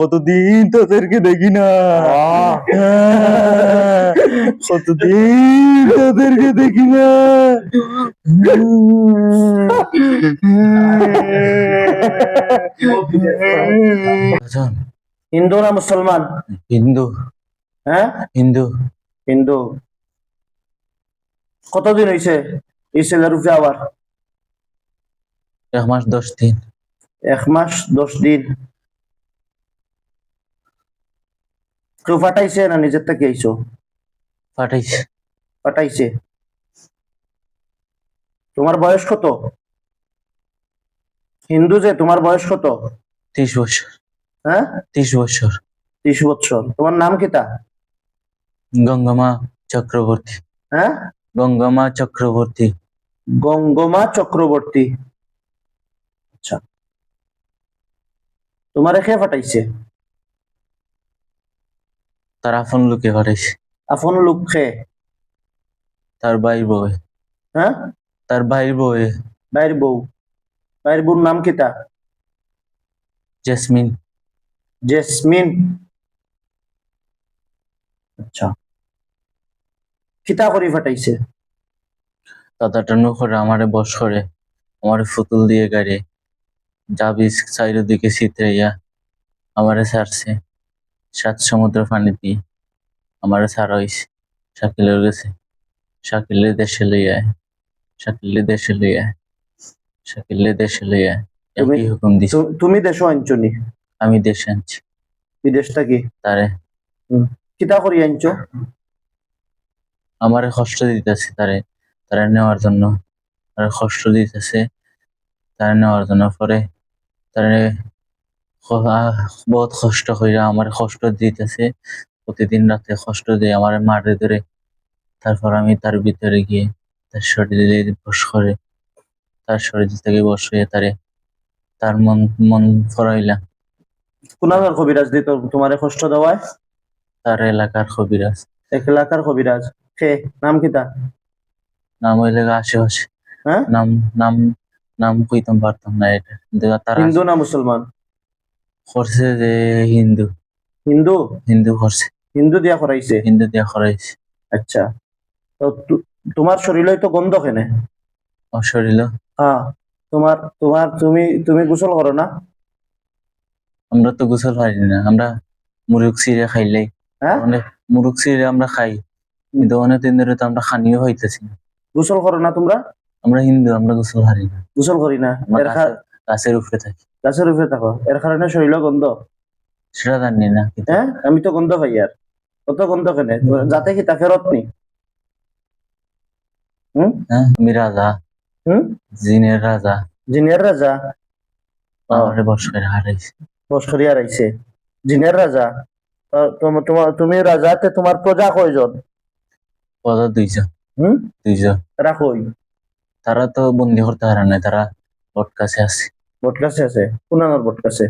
কতদিন তোদেরকে দেখি না। কতদিন তোদেরকে দেখি না। হিন্দু না মুসলমান? হিন্দু। হ্যাঁ, হিন্দু। হিন্দু। কতদিন হয়েছে এই ছেলের উপরে আবার? 1 মাস 10 দিন। 1 মাস 10 দিন। কেউ পাঠাইছে না নিজের থেকে আইছো? পাঠাইছে। পাঠাইছে। তোমার বয়স কত? হিন্দু যে, তোমার বয়স কত? 30 বছর। হ্যাঁ, 30 বছর। 30 বছর। তোমার নাম কিতা? গঙ্গামা চক্রবর্তী। হ্যাঁ, গঙ্গামা চক্রবর্তী। গঙ্গমা চক্রবর্তী। আচ্ছা, তোমার কে পাঠাইছে? তার আপন লোকে পাঠাইছে। আপন লোক কে? তার ভাই বউ। হ্যাঁ, তার ভাই বউ। বাইর বউ। বাইর বউর নাম কিতা? জেসমিন। জেসমিন। আচ্ছা, কিতা করি ফাটাইছে? দাদাটা করে আমারে বস করে, আমারে ফুতুল দিয়ে গাড়ি জাবিস চারিদিকে ছিতরাইয়া আমারে ছাড়ছে। 7 সমুদ্র পানি দিয়ে আমারে ছাড়া হইছে। শাকিলের গেছে। শাকিলের দেশে লইয়া আয়। শাকিলের দেশে লইয়া আয়। শাকিলের দেশে লইয়া আয়। একই হুকুম দিছে। তুমি দেশও আনছনি? আমি দেশে আনছি বিদেশটা কি? তারে। কিতা করি আনছো? আমারে কষ্ট দিতেছে তারে, তারে নেওয়ার জন্য। তারে কষ্ট দিতেছে তারে নেওয়ার জন্য। পরে তারে বহুত কষ্ট কইরা আমার কষ্ট দিতেছে। প্রতিদিন রাতে কষ্ট দিয়ে আমার মারে ধরে। তারপর আমি তার ভিতরে গিয়ে তার শরীরে বশ করে, তার শরীর থেকে বশ হয়ে তার মন মন ফরাইলাম। কোন কবিরাজ দিত তোমারে কষ্ট দেওয়ায়? তার এলাকার কবিরাজ। এক এলাকার কবিরাজ। কে নাম কিতা? নাম হইলে আশেপাশে। হ্যাঁ, নাম নাম নাম কইতাম পারতাম না এটা। কিন্তু তার হিন্দু না মুসলমান? করছে যে হিন্দু। হিন্দু। হিন্দু করছে। হিন্দু দিয়া করাইছে? হিন্দু দিয়া করাইছে। আচ্ছা, তো তোমার শরীরে তো গন্ধ কেনে? অশরীল। হ্যাঁ, তোমার তোমার তুমি তুমি গোসল করো না? আমরা তো গোসল পারি না। আমরা মুরগ চিড়ে খাইলেই। হ্যাঁ, অনেক মুরগ চিড়ে আমরা খাই, কিন্তু অনেকদিন ধরে তো আমরা খানিও হইতেছি না। গোসল করো না তোমরা? আমরা হিন্দু, আমরা গোসল পারি না। গোসল করি না? আমরা গাছের উপরে থাকি। গাছের উপরে থাকো, এর কারণে শরীর গন্ধ? সেটা জানি না কিন্তু। হ্যাঁ, আমি তো গন্ধ পাই। আর কত গন্ধ কেনে? যাতে কি তা ফেরত নি? হ্যাঁ, আমি রাজা। জিনের রাজা। জিনের রাজা? আমারে বস করে হারাইছে। বস করিয়া রাইছে। জিনের রাজা? তুমি রাজাতে তোমার প্রজা কয়জন? প্রজা 2 জন। 2 জন। তারা কই? তারা তো বন্দি করতে পারে না, তারা বট কাছে আছে। বট কাছে আছে? কোন বট কাছে?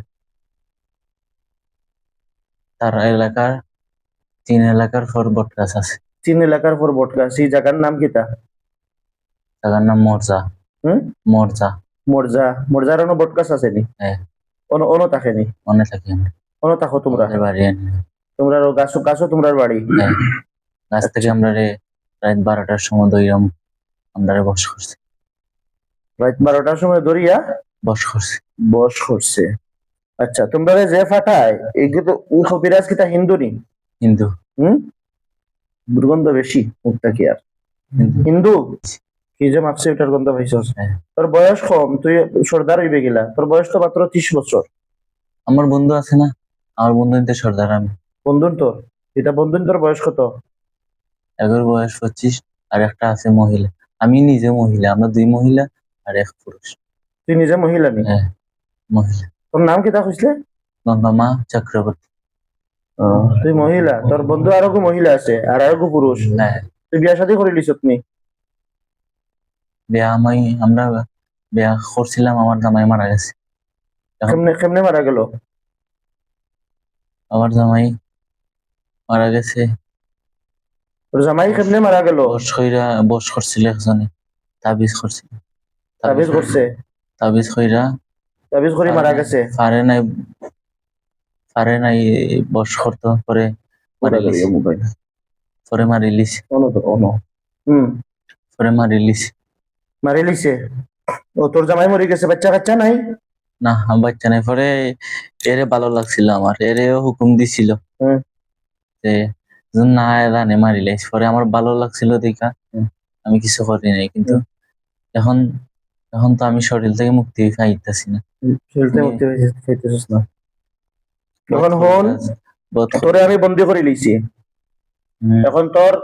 তার এলাকার 3 এলাকার পর বট গাছ আছে। 3 এলাকার পর বট গাছ। এই জায়গার নাম কিতা? জায়গার নাম মরজা। মরজা। মরজা। মরজার অন্য বট গাছ আছে নি? হ্যাঁ। অন্য থাকে নি? মনে থাকি আমরা। অন্য থাকো তোমরা? বাড়ি আনি। তোমরা গাছও তোমার বাড়ি? হ্যাঁ। গাছ থেকে আমরা রাত 12টার সময় দইরাম আমরা বস করছি। রাত 12টার সময় ধরিয়া বস করছি। বস করছে। আচ্ছা, তোমরা যে ফাটায় এইগুলো কবিরাজ কিতা হিন্দু নি? হিন্দু। দুর্গন্ধ বেশি মুখটা কি আর? হিন্দু কি যে মাপছে এটার গন্ধ পাইছস? তোর বয়স কম, তুই সর্দার হইবে গেলা। তোর বয়স তো মাত্র 30 বছর। আমার বন্ধু আছে না, আমার বন্ধু তো সর্দার। আমি বন্ধুন তোর? এটা বন্ধুন তোর বয়স কত? এগোর বয়স 25, আর একটা আছে মহিলা। আমি নিজে মহিলা, আমরা 2 মহিলা আর 1 পুরুষ। তুই নিজে মহিলা নি? হ্যাঁ, মহিলা। তোর নাম কিতা কইছলে? গঙ্গামা চক্রবর্তী। তুই মহিলা, তোর বন্ধু আরো মহিলা আছে আর আরো পুরুষ? হ্যাঁ। তুই বিয়া শাদী করে লিস নি? আমরা বিয়া করছিলাম, আমার জামাই মারা গেছে। কেমনে মারা গেল? আমার জামাই মারা গেছে। তোর জামাই কেমনে মারা গেল? বস করছিল একজনে, তাবিজ করছিল। তাবিজ করছে? তাবিজ তাবিজ করে মারা গেছে? পারে নাই, পারে নাই বস করতে পরে মারিলিস মোবাইল পরে মারিলিস পরে মারিলিস মারি লিছে। ও তোর জামাই মরে গেছে, বাচ্চা কাচ্চা নাই? না বাচ্চা নাই। পরে এরে ভালো লাগছিল আমার, এরেও হুকুম দিছিল হুম। যে না রানে মারিলিস। পরে আমার ভালো লাগছিল দেখা আমি কিছু করি নাই, কিন্তু এখন এখন তো আমি শরীর থেকে মুক্তি পাইতেছি না। খেলতে তুমি- মুক্তি পাইতেছিস না। এখন হন, তোরে আমি বন্দি করে লিছি। হুম, এখন তোর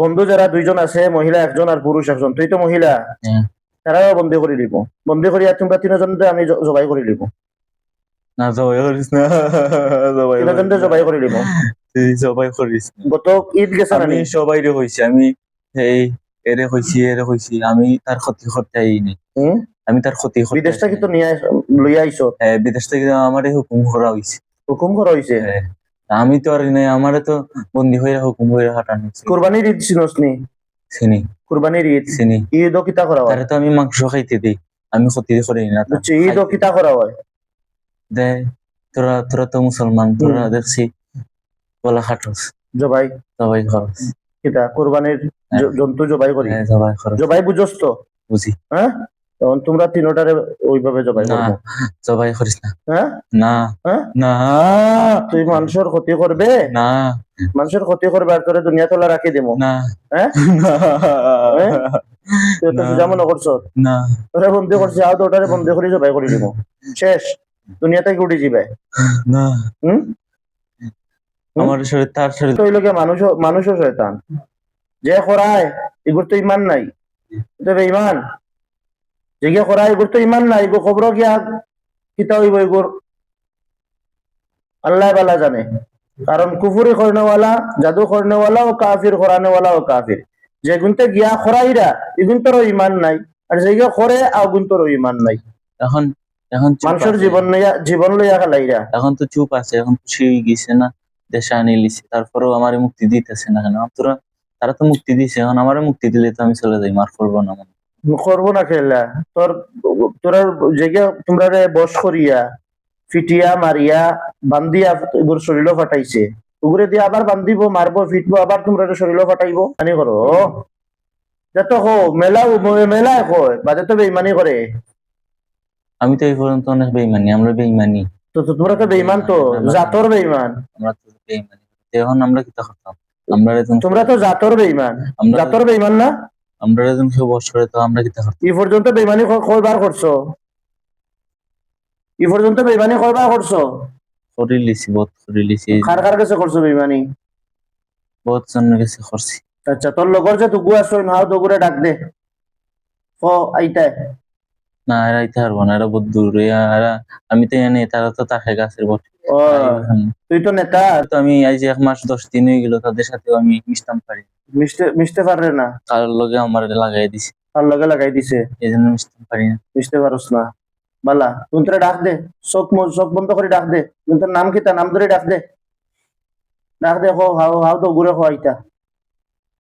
বন্ধু যারা দুইজন আছে, মহিলা একজন আর পুরুষ একজন, তুই তো মহিলা, হ্যাঁ। তারাও বন্দি করে লিব। বন্দি করি আর তোমরা তিনজনকে আমি জবাই করে লিব। না জবাই করিস না, জবাই তিনজনকে জবাই করে লিব। তুই জবাই করিস না। গত ঈদ গেছে না আমি নি? সবাই রে হইছি, আমি এই এরে হইছি, আমি তার ক্ষতি করতে আইনি। হুম? আমি তার ক্ষতি করতে বিদেশটা আসি কি তো নাই। নিয়ে লইয়া আইসো? হ্যাঁ, বিদেশ থেকে আমার হুকুম করা হয়েছে। হুকুম করা হইছে? হ্যাঁ, আমি তো আর নাই, আমারে তো বন্দি হয়ে হুকুম হয়ে হাঁটানো হয়েছে। কুরবানির ঈদ চিনস নি? চিনি কুরবানির ঈদ, চিনি। ঈদ ও কিতা করা হয়? তারে তো আমি মাংস খাইতে দিই, আমি ক্ষতি করি না তার। বুঝছি, ঈদ ও কিতা করা হয়? দে তোরা তোরা তো মুসলমান, তোরা দেখছি গলা খাটস, জবাই সবাই খরচ। কিতা কুরবানির জন্তু জবাই করি? হ্যাঁ, সবাই খরচ জবাই বুঝস তো? বুঝি। হ্যাঁ, তখন তোমরা তিনটারে ওইভাবে জবাই না করবো। সবাই করিস না। হ্যাঁ না হ্যাঁ, না তুই মানুষের ক্ষতি করবে, না মানুষের ক্ষতি করবে আর তোরে দুনিয়া তোলা রাখি দেবো? না হ্যাঁ, হ্যাঁ? তুই তো সুজা মনে করছো? না তোরে বন্দি করছি, আও তো ওটারে বন্দি করে জবাই করে দিব, শেষ, দুনিয়া থেকে উঠে যাবে। না হুম? আমার শরীর তার শরীর। তো ওইলোকে মানুষও শয়তান, যে করায় এগুর তো ইমান নাই, এটা বেঈমান। যে গিয়ে করায় এগুর তো ইমান নাই, এগুলো খবর গিয়া কিতা হইব এগুর আল্লাহ বালা জানে। কারণ কুফুরি করনেওয়ালা, জাদু করনেওয়ালা ও কাফির করানেওয়ালা ও কাফির। যে গুনতে গিয়া খরাইরা এগুন তোরও ইমান নাই, আর যে গিয়া করে আগুন তোরও ইমান নাই। এখন এখন চুপ মানুষের আছে। জীবন লইয়া খেলাইরা। এখন তো চুপ আছে, এখন খুশি হয়ে গেছে না, দেশে আনি লিছে, তারপরেও আমারে মুক্তি দিতেছে না কেন? তোরা তারা তো মুক্তি দিছে, এখন আমারে মুক্তি দিলে তো আমি চলে যাই, মার করবো না মনে। করবো না খেলা তোর, তোরা যে গিয়া তোমরা বস করিয়া ফিটিয়া মারিয়া বান্দিয়া এগুর শরীর ফাটাইছে, উগুরে দিয়ে আবার বান্ধিব, মারবো, ফিটবো, আবার তোমরা শরীর ফাটাইবো, আনি করো যত হো মেলা মেলায় কয় বাজে তো বেইমানি করে। আমি তো এই পর্যন্ত অনেক বেইমানি, আমরা বেইমানি, তো তোমরা তো বেইমান, তো জাতর বেইমান। আমরা তো বেইমানি। এখন আমরা কি করতাম? আমরা তোমরা তো জাতর বেইমান, জাতর বেইমান না? আমরা একজন কেউ বস করে তো আমরা কি করতাম? ই পর্যন্ত বেইমানি কয়বার করছো? ই পর্যন্ত বেইমানি কয়বার করছো? করে লিছি, বহুত করে লিছি, কার কাছে করছো বেইমানি? বহুত জনের কাছে করছি। আচ্ছা, তোর লগর যে তুগু আসো নাও দগুরে ডাক দে, ও আইতায়। না এরা আইতে পারবো না, এরা বহুত দূর। আমি তো এনে, তারা তো তাকে গাছের বটে। ও, তুই তো নেতা, তো আমি আজ 1 মাস 10 দিন হয়ে গেল, তাদের সাথেও আমি মিশতাম পারি, মিশতে পারে না, কারোর লগে আমার লাগাই দিছে, তার লগে লাগাই দিছে, এই জন্য মিশতাম পারি না। মিশতে পারস না। বালা তুই তোরে ডাক দে, চোখ বন্ধ করে ডাক দে, তুই তোর নাম কি, তার নাম ধরে ডাক দে, ডাক দে, হো হাও হাও তো ঘুরে হো আইতা,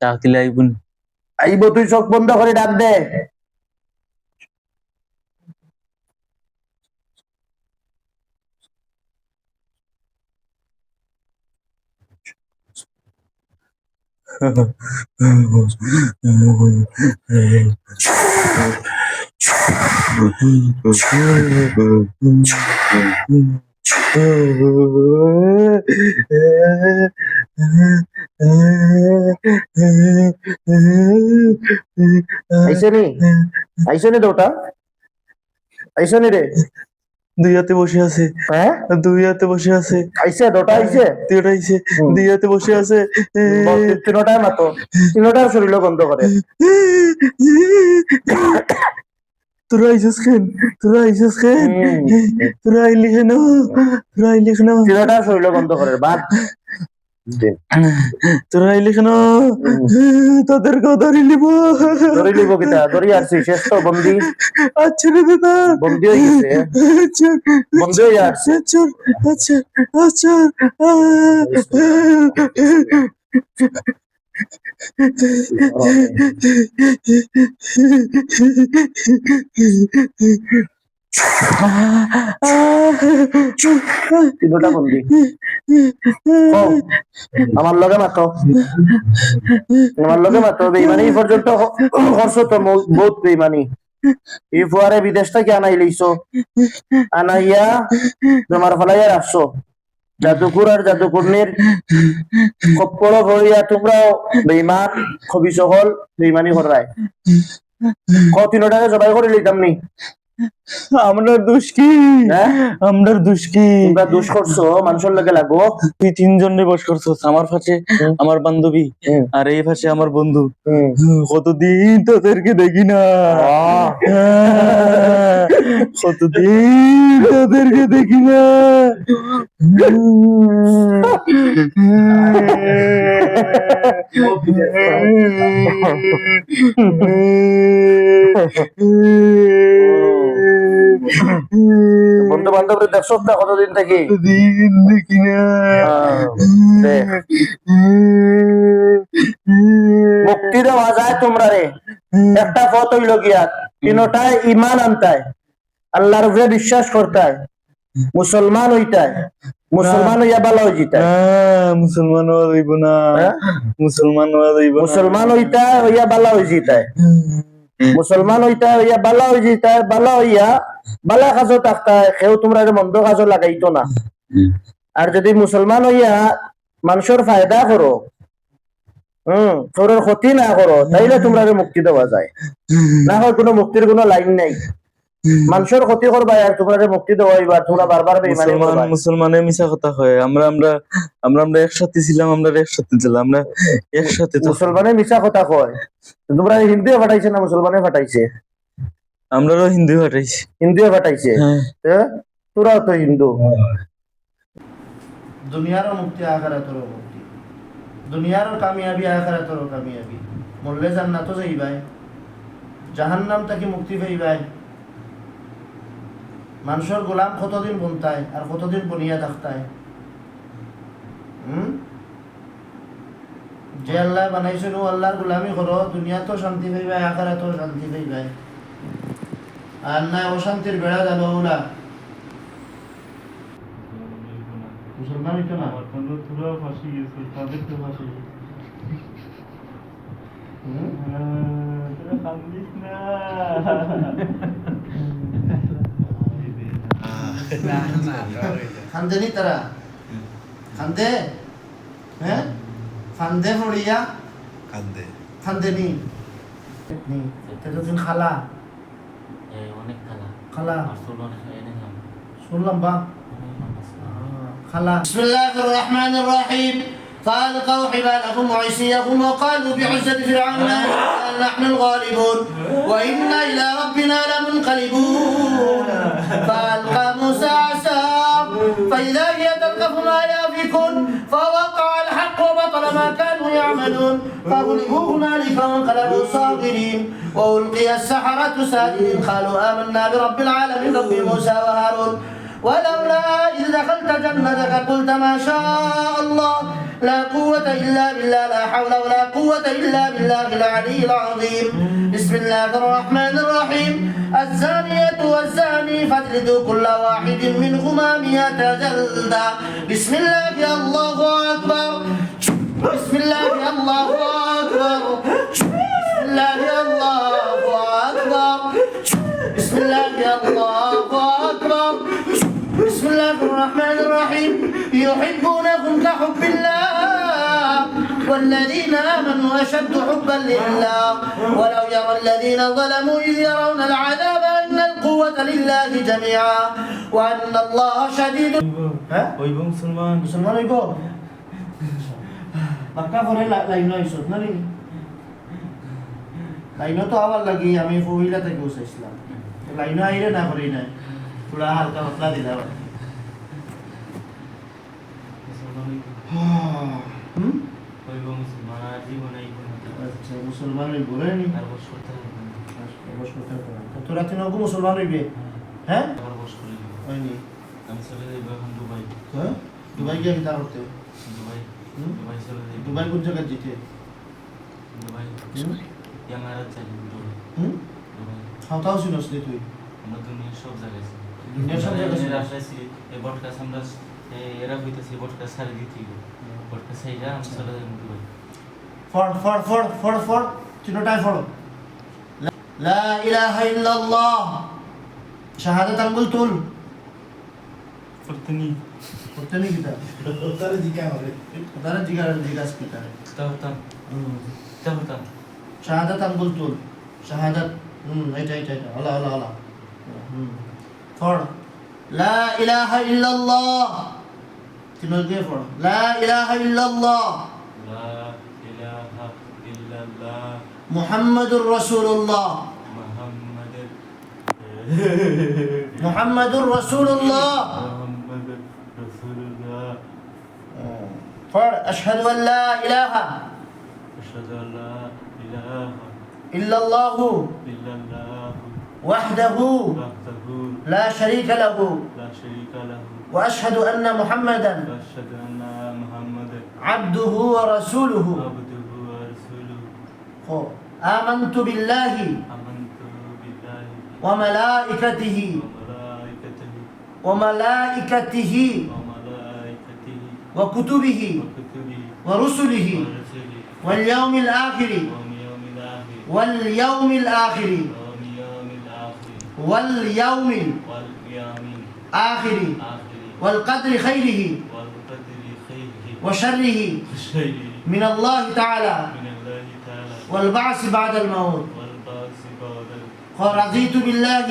টাকা দিলে আইবুন। আইব, তুই চোখ বন্ধ করে ডাক দে। আইসে নি তো ওটা, আইসে নি রে? দুই হাতে বসে আছে, হ্যাঁ, দুই হাতে বসে আছে, আইসে দুটা আইসে, তিনটা আইছে, দুই হাতে বসে আছে। তিনটায় মাতো, তিনটার শরীর গন্ধ করে। তোরা আইসিস কেন? তোরা আইসিস কেন? তোরা আইলি কেন? তোরা আইলি কেন? তিনটার শরীর গন্ধ করে বাদ। তোরা আইলি কেন? তোদেরকেও ধরে নিব। ধরে লিব কিতা, ধরি আসছি, শেষ তো বন্দি, আচ্ছা রে দাদা, বন্দি হয়ে গেছে, আচ্ছা বন্দি হয়ে আসছে। আচ্ছা আচ্ছা আচ্ছা। তিনটা বন্দি কও, আমার লগে মাতো, আমার লগে মাতো। বেইমানি এই পর্যন্ত করছো তো, বহুত বেইমানি। এই ফুয়ারে বিদেশ থেকে আনাই লইছো, আনাইয়া তোমার ফলাইয়া রাখছো। জাদুকুর আর জাদুকুরনির কপ্পড় ভরিয়া তোমরাও বেইমান খবি সকল বেইমানি করায়। তিনটাকে জবাই করে লইতাম নি। আমরা দোষ কি? হ্যাঁ আমরা দোষ কি? তোমরা দোষ করছো, মানুষের লগে লাগো। তুই তিনজনে বস করছো, আমার পাশে আমার বান্ধবী, আর এই পাশে আমার বন্ধু। কতদিন তোদেরকে দেখি না, কতদিন তোদেরকে দেখি না। বন্ধু বান্ধব দেখছো না কতদিন থেকে? দিন দেখি না। দেখ, মুক্তি দেওয়া যায় তোমরা রে। একটা পথ হইল গিয়া তিনটায় ইমান আনতায়, আল্লাহর উপরে বিশ্বাস করতায়, মুসলমান হইতায়, মুসলমান হইয়া ভালো হয়ে যেতায়। মুসলমান হওয়া যাইব না, মুসলমান হওয়া যাইব না। মুসলমান হইতায় হইয়া ভালো হয়ে যেতায়, মুসলমান হইতায় হইয়া ভালো হয়ে যেতায়, ভালো হইয়া ভালো কাজও থাকতায়, কেউ তোমরা মন্দ কাজও লাগাইতো না। আর যদি মুসলমান হইয়া মানুষের ফায়দা করো, তোর ক্ষতি না করো, তাইলে তোমরা মুক্তি দেওয়া যায়। না হয় কোনো মুক্তির কোনো লাইন নাই। মানুষের ক্ষতি করবা আর তোমরা মুক্তি দেওয়া হইবা, তোমরা বারবার বেঈমানি করবা। মুসলমানের মিছা কথা হয়। আমরা আমরা আমরা আমরা একসাথে ছিলাম, আমরা একসাথে ছিলাম, আমরা একসাথে। মুসলমানের মিছা কথা কয়, তোমরা হিন্দু ফাটাইছে না মুসলমানে ফাটাইছে? আমরাও হিন্দু ফাটাইছি, হিন্দু ফাটাইছে। তোরাও তো হিন্দু। দুনিয়ারও মুক্তি, আখিরাতেরও মুক্তি। দুনিয়ারও কামিয়াবি, আখিরাতেরও কামিয়াবি। মরলে জান্নাতও যাইবাই, জাহান্নাম থেকে মুক্তি পাইবাই। মানুষের গোলাম কতদিন বনতায় আর কতদিন বনিয়া থাকতায়। যে আল্লাহ বানাইছেন ও আল্লাহর গোলামি করো, দুনিয়াতেও শান্তি পাইবাই, আখিরাতেও শান্তি পাইবাই। আর না অশান্তির বেড়া গেল ওলা মুসলমান হইতো না। তোরাও ফাঁসি গেছে, তাদের তো ফাঁসি তোরা কান্দিস না। খান্দে নি তারা, খান্দে, হ্যাঁ খান্দে পড়িয়া খান্দে নি। খালা অনেক খালা খালা এনেছিলাম। শুনলাম বা খালা। বিসমিল্লাহির রহমানির রহিম। فألقوا حبالهم وعصيهم وقالوا بعزة فرعون نحن الغالبون وإنا إلى ربنا لمنقلبون. فألقى موسى عصاه فإذا هي تلقف ما يأفكون فوقع الحق وبطل ما كانوا يعملون فغلبوا هنالك وانقلبوا صاغرين وألقي السحرة ساجدين قالوا آمنا برب العالمين رب موسى وهارون. ولولا إذ دخلت جنتك قلت ما شاء الله لا قوة إلا بالله لا حول ولا قوة إلا بالله العلي العظيم. بسم الله الرحمن الرحيم. الزانية والزاني فاجلدوا كل واحد منهما 100 جلدة. بسم الله الله أكبر. بسم الله الله أكبر. بسم الله الله أكبر. بسم الله الله أكبر. بسم الله الرحمن الرحيم. يحبونكم كحب الله والذين آمنوا أشد حبا لله ولو يرى الذين ظلموا إذ يرون العذاب أن القوة لله جميعا وأن الله شديد. ওই মুসলমান মুসলমান হইব পাক্কা পরে লাইন আইসত না রে? লাইনও তো আবার লাগি আমি ফহিলা থেকে বসাইছিলাম, লাইনও আইরে না করি নাই, পুরা হালকা পাতলা দিলা। মুসলমান আর জীবনে আচ্ছা মুসলমান হইব রে নি? আর বস করতে হবে না। বস করতে হবে। তোরা তিনগু মুসলমান হইবে? হ্যাঁ আবার বস করে দিব। হয়নি? আমি চলে যাইব এখন দুবাই। হ্যাঁ দুবাই গিয়ে কিতা করতে? দুবাই দুবাই চলে যাইব। দুবাই কোন জায়গায় যেতে? দুবাই ইয়ামারাত চাই দুবাই। দুবাই খাওয়াও শুনস নি তুই? আমরা দুনিয়ার সব জায়গায় যাই। দুনিয়ার সব জায়গায় এরা আসছি এই বটকা আমরা এরা হইতেছে বটকা সারি দিতে বটকা সাইরা আমি চলে যাই দুবাই ফড় তিনটায় ফড়ো লা ইলাহা ইল্লাল্লাহ শাহাদাত আঙ্গুল তুল ফরতনি করতে নি কিতা তারে জিজ্ঞাসা কিতা তাও শাহাদাত আঙ্গুল তুল শাহাদাত এটা আল্লাহ ফড় লা ইলাহা ইল্লাল্লাহ তিন দিয়ে ফড় লা ইলাহা ইল্লাল্লাহ লা ইলাহা ইল্লাল্লাহ মুহাম্মাদুর রাসূলুল্লাহ মুহাম্মাদুর রাসূলুল্লাহ মুহাম্মাদুর রাসূলুল্লাহ ফড় আশহাদু আল লা ইলাহা আশহাদু আল লা ইলাহা ইল্লাল্লাহু ইল্লাল্লাহ ওয়াহদাহু ওয়াহদাহু লা শারীকা লাহু লা শারীকা লাহু ওয়া আশহাদু আন্না মুহাম্মাদান ওয়া আশহাদু আন্না মুহাম্মাদান আবদুহু ওয়া রাসূলুহু আবদুহু ওয়া রাসূলুহু আমানতু বিল্লাহি আমানতু বিল্লাহি ওয়া মালাইকাতিহি ওয়া মালাইকাতিহি ওয়া মালাইকাতিহি ওয়া মালাইকাতিহি ওয়া কুতুবিহি ওয়া কুতুবিহি ওয়া রুসুলিহি ওয়া রাসূলিহি ওয়াল ইয়াউমিল আখিরি ওয়াল ইয়াউমিল আখির ওয়াল ইয়াউমিল আখিরি ওয়াল ইয়াউমিল আখির ওয়াল ইয়াউমিল ওয়াল ইয়াউমিল আখিরি আখির ওয়াল কদরি খাইরিহি ওয়াল কদরি খাইরিহি ওয়া শাররিহি ওয়া শাররিহি من الله تعالى من الله تعالى والبعث بعد الموت والبعث بعد قال رضيت بالله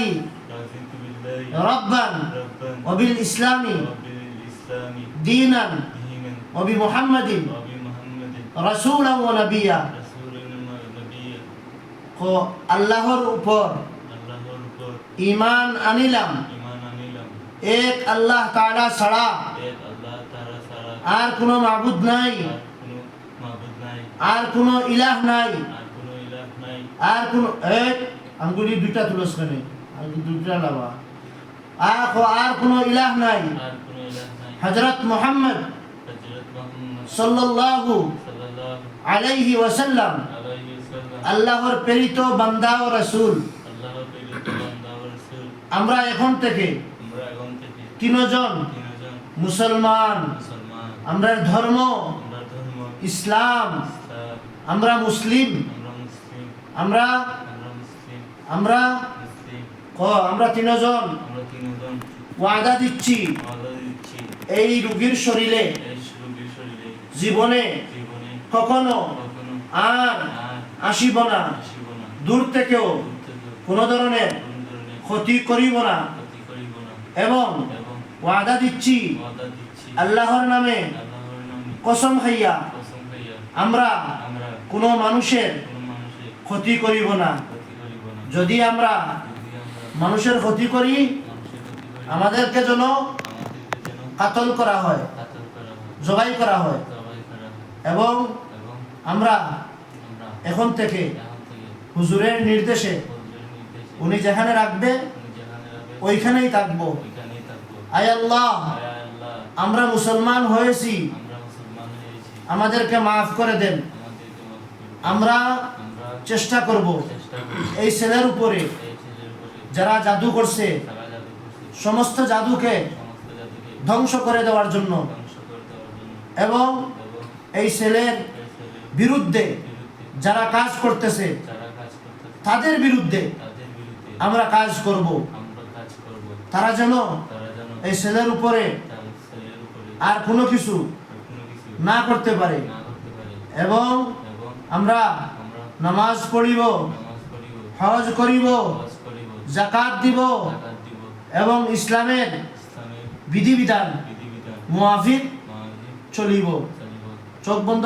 رضيت بالله ربا ربا وبالإسلام وبالإسلام دينا دينا وبمحمد وبمحمد رسولا ونبيا رسولا ونبيا আল্লাহর উপর আল্লাহর উপর ঈমান আনিলাম ঈমান আনিলাম এক আল্লাহ তাআলা ছাড়া এক আল্লাহ তাআলা ছাড়া আর কোনো মাবুদ নাই আর কোনো মাবুদ নাই আর কোনো ইলাহ নাই আর কোনো ইলাহ নাই আর কোনো এক আঙ্গুলি দুইটা তুলস কেনে আঙ্গুলি দুইটা লাবা আর কোনো ইলাহ নাই আর কোনো ইলাহ নাই হযরত মুহাম্মদ হযরত মুহাম্মদ সাল্লাল্লাহু সাল্লাল্লাহু আলাইহি ওয়াসাল্লাম আলাইহি ওয়াসাল্লাম আল্লাহর প্রেরিত বান্দা ও রাসূল আল্লাহর প্রেরিত বান্দা ও রাসূল আমরা এখন থেকে আমরা এখন থেকে তিনজন তিনজন মুসলমান মুসলমান আমরা ধর্ম আমরা ধর্ম ইসলাম ইসলাম আমরা মুসলিম আমরা মুসলিম আমরা আমরা মুসলিম আমরা মুসলিম আমরা তিনজন আমরা তিনজন ওয়াদা দিচ্ছি আল্লাহ দিচ্ছি এই রোগীর শরীরে এই রোগীর শরীরে জীবনে জীবনে কখনো কখনো আর আর আসিব না আসিব না দূর থেকেও দূর থেকে কোনো ধরনের কোনো ধরনের ক্ষতি করিব না ক্ষতি করিব না এবং এবং ওয়াদা দিচ্ছি ওয়াদা দিচ্ছি আল্লাহর নামে আল্লাহর নামে কসম খাইয়া কসম খাইয়া আমরা আমরা কোনো মানুষের কোনো মানুষের ক্ষতি করিব না ক্ষতি করিব না যদি আমরা যদি আমরা মানুষের ক্ষতি করি মানুষের ক্ষতি করি আমাদেরকে যেন আমাদেরকে যেন কাতল করা হয় কাতল করা হয় জবাই করা হয় জবাই করা হয় এবং এবং আমরা আমরা এখন থেকে এখন থেকে হুজুরের নির্দেশে হুজুরের নির্দেশে উনি যেখানে রাখবে উনি যেখানে রাখবে ওইখানেই থাকবো ওইখানেই থাকবো আয় আল্লাহ আয় আল্লাহ আমরা মুসলমান হয়েছি আমরা মুসলমান হয়েছি আমাদেরকে মাফ করে দেন আমাদেরকে মাফ করুন আমরা আমরা চেষ্টা করব চেষ্টা করি এই ছেলের উপরে এই ছেলের উপরে যারা জাদু করছে সারা জাদু করছে সমস্ত জাদুকে সমস্ত জাতিকে ধ্বংস করে দেওয়ার জন্য ধ্বংস করে দেওয়ার জন্য এবং এবং এই ছেলের এই ছেলের বিরুদ্ধে বিরুদ্ধে যারা কাজ করতেছে যারা কাজ করতেছে তাদের বিরুদ্ধে তাদের বিরুদ্ধে আমরা কাজ করব আমরা কাজ করব তারা যেন তারা যেন এই ছেলের উপরে তার ছেলের উপরে আর কোনো কিছু আর কোনো কিছু না করতে পারে না করতে পারে এবং এবং আমরা আমরা নামাজ পড়িব নামাজ পড়িব হজ করিব হজ করিব যাকাত দিব যাকাত দিব এবং ইসলামের ইসলামের বিধিবিধান বিধিবিধান মুআফিক মাঝে চলিব চলিব চোখ বন্ধ